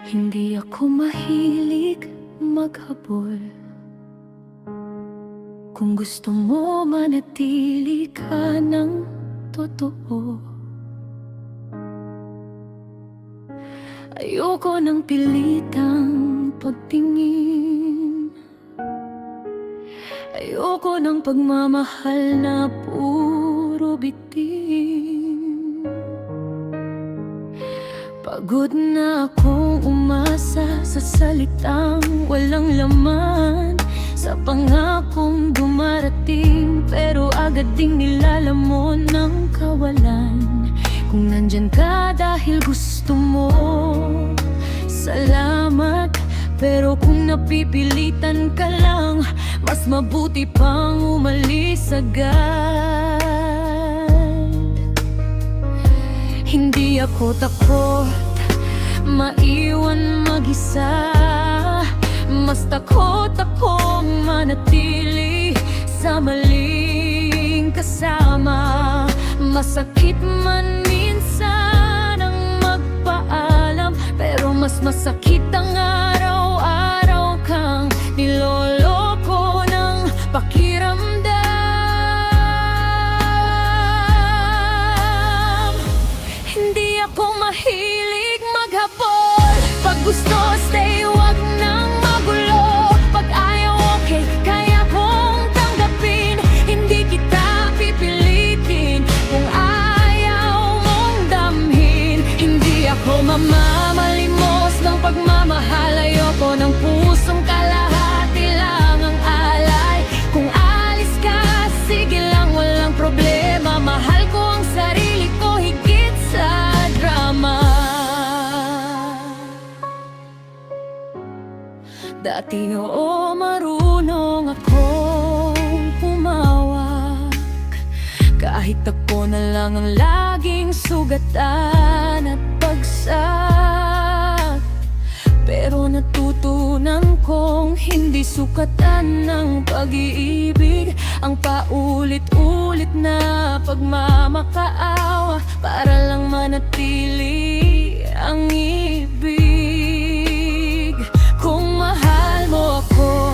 Hindi ako mahilig maghabol. Kung gusto mo manatili ka ng totoo, ayoko ng pilitang pagtingin. Ayoko ng pagmamahal na puro bitin. Pagod na akong umasa sa salitang walang laman, sa pangakong dumarating pero agad ding nilalamon ng kawalan. Kung nandyan ka dahil gusto mo, salamat. Pero kung napipilitan ka lang, mas mabuti pang umalis agad. Hindi ako takot maiwan mag-isa, mas takot akong manatili sa maling kasama. Masakit man minsan ang magpaalam, pero mas masakit ang araw-araw kang niloloko ng pakiramdam. Hindi ako mahilig maghabol. Pag gusto, stay, wag nang magulo. Pag ayaw, okay, kaya kong tanggapin. Hindi kita pipilitin kung ayaw mong damhin. Hindi ako mamamalimos ng pagmamahal. Ayoko ng pusong kalahati lang ang alay. Kung alis ka, sige lang, walang problema. Mahal ko ang sarili ko higit sa drama. Dati oo, marunong akong pumawak, kahit ako na lang ang laging sugatan at bagsak. Pero natutunan kong hindi sukatan ng pag-iibig ang paulit-ulit na pagmamakaawa para lang manatili ang ibig. Kung mahal mo ako,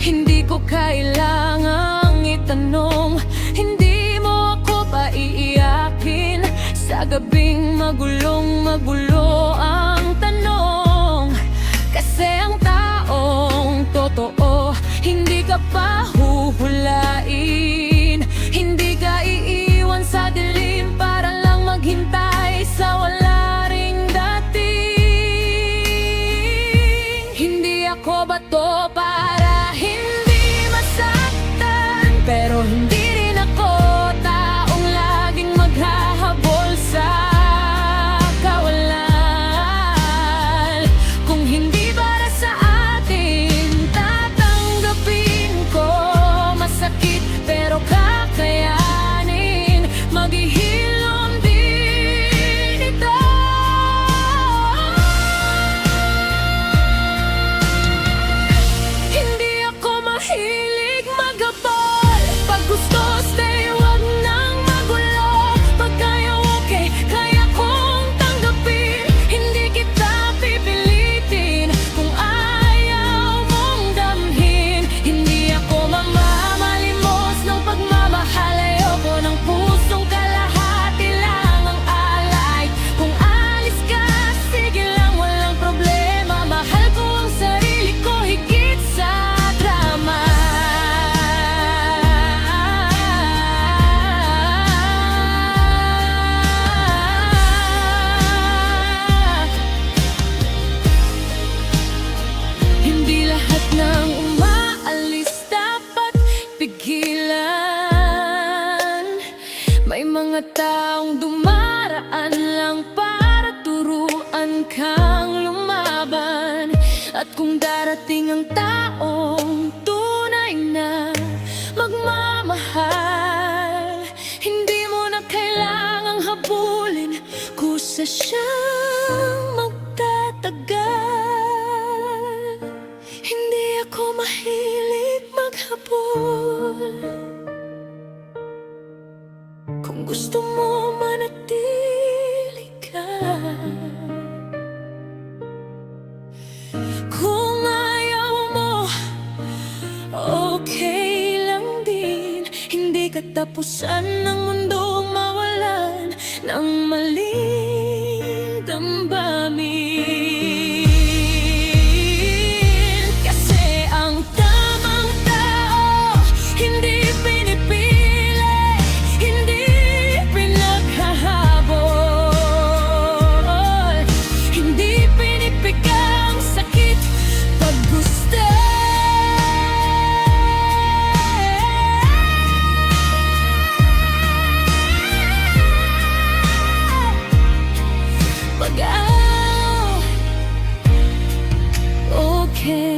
hindi ko kailangang itanong. Hindi mo ako paiiyakin sa gabing magulong-magulo ang tanong. Kasi ang taong totoo, hindi ka pa huhulain. Hindi ka iiwan sa dilim para lang maghintay sa wala ring dating. Hindi ako bato para hindi masaktan, pero hindi rin ako taong laging maghahabol sa kawalan. Kung hindi para sa atin, tatanggapin ko. Masakit pero kakayanin, maghihilom din ito. Hindi ako mahilig maghabol. Pag gusto, stay, wag nang magulo. Pag ayaw, okay, kaya kong tanggapin. Hindi kita pipilitin kung ayaw mong damhin. Hindi ako mamamalimos ng pagmamahal. Ayoko ng pusong kalahati lang ang alay. Kung alis ka, sige lang, walang problema. Mahal ko ang sarili ko higit sa drama. Hindi lahat ng umaalis dapat pigilan. May mga taong dumaraan lang para turuan kang lumaban. At kung darating ang taong tunay na magmamahal, hindi mo na kailangang habulin, kusa siyang magtatagal. Hindi ako mahilig maghabol. Kung gusto mo manatili ka, katapusan ng mundo mawalan ng maling damdamin. Kasi ang tamang tao hindi pinipili, hindi pinaghahabol, hindi pinipigang sakit pag gusto. Pag-aw, okay.